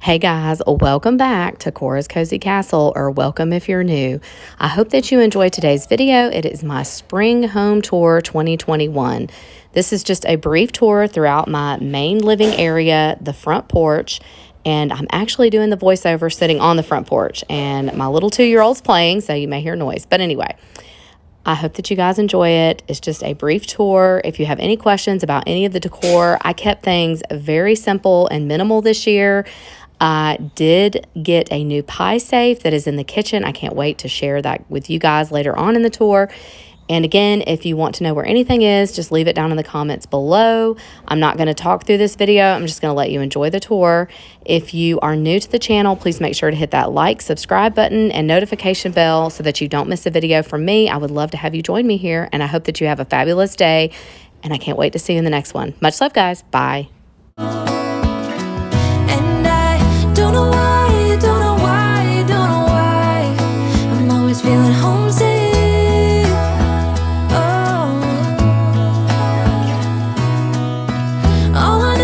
Hey guys, welcome back to Cora's Cozy Castle, or welcome if you're new. I hope that you enjoyed today's video. It is my Spring Home Tour 2021. This is just a brief tour throughout my main living area, the front porch, and I'm actually doing the voiceover sitting on the front porch, and my little 2-year-old's playing, so you may hear noise. But anyway, I hope that you guys enjoy it. It's just a brief tour. If you have any questions about any of the decor, I kept things very simple and minimal this year. I did get a new pie safe that is in the kitchen. I can't wait to share that with you guys later on in the tour. And again, if you want to know where anything is, just leave it down in the comments below. I'm not going to talk through this video. I'm just going to let you enjoy the tour. If you are new to the channel, please make sure to hit that like, subscribe button, and notification bell so that you don't miss a video from me. I would love to have you join me here, and I hope that you have a fabulous day, and I can't wait to see you in the next one. Much love, guys. Bye. Feeling homesick. Oh, all I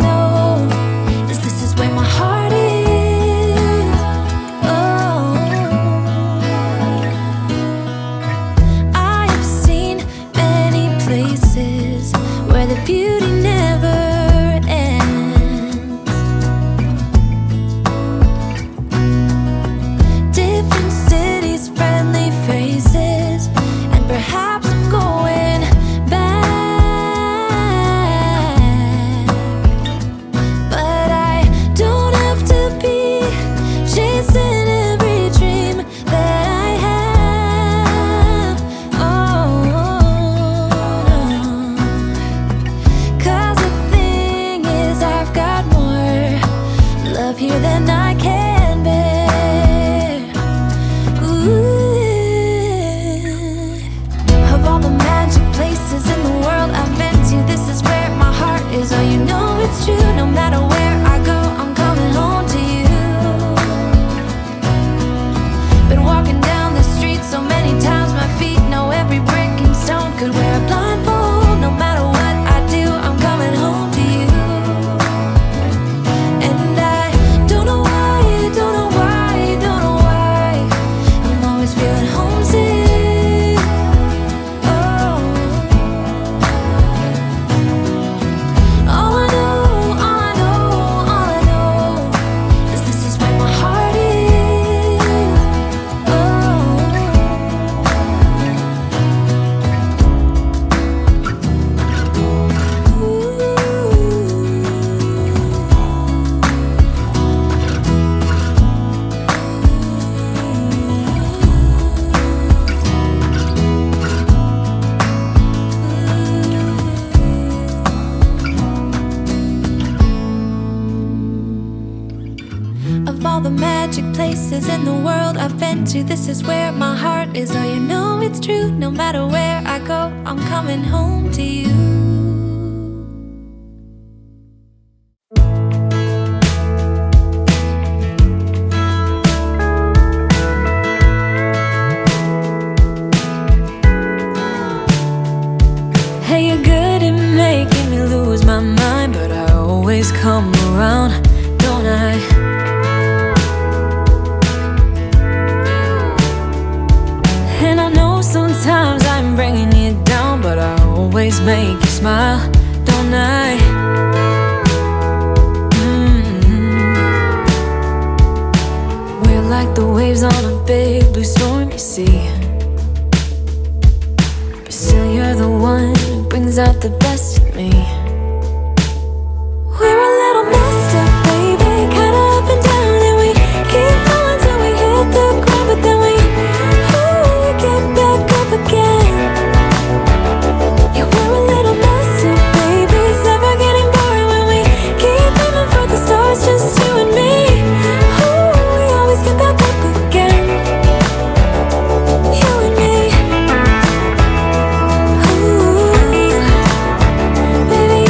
know is this is where my heart is. Oh, I have seen many places where the beauty never ends. Different cities, friendly faces, and perhaps I'm going back. But I don't have to be chasing every dream that I have. Oh, no. 'Cause the thing is, I've got more love here than I can bear. Of all the magic places in the world I've been to, this is where my heart is. Oh, you know it's true. No matter where I go, I'm coming home to you. Been walking down the street so many times, my feet know every brick and stone. Could wear a blindfold. No matter what I do, I'm coming home to you. And I don't know why, don't know why, don't know why I'm always feeling homesick. Oh, all I know is this is where my heart is. Of all the magic places in the world I've been to, this is where my heart is. Oh, you know it's true. No matter where I go, I'm coming home to you. Hey, you're good at making me lose my mind, but I always come around, don't I? And I know sometimes I'm bringing you down, but I always make you smile, don't I? We're like the waves on a big blue stormy sea, but still you're the one who brings out the best in me. We're a little messed up, baby, kinda up and down, and we keep falling till we hit the ground, but then we get back up again. Yeah, we're a little messed up, baby, it's never getting boring when we keep aiming for the stars, just you and me. Ooh, we always get back up again, you and me. Ooh, baby,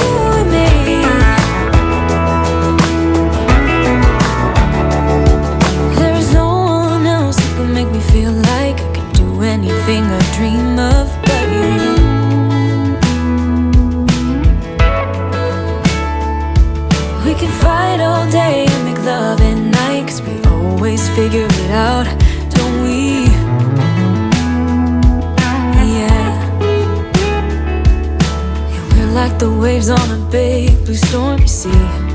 like the waves on a big blue stormy sea.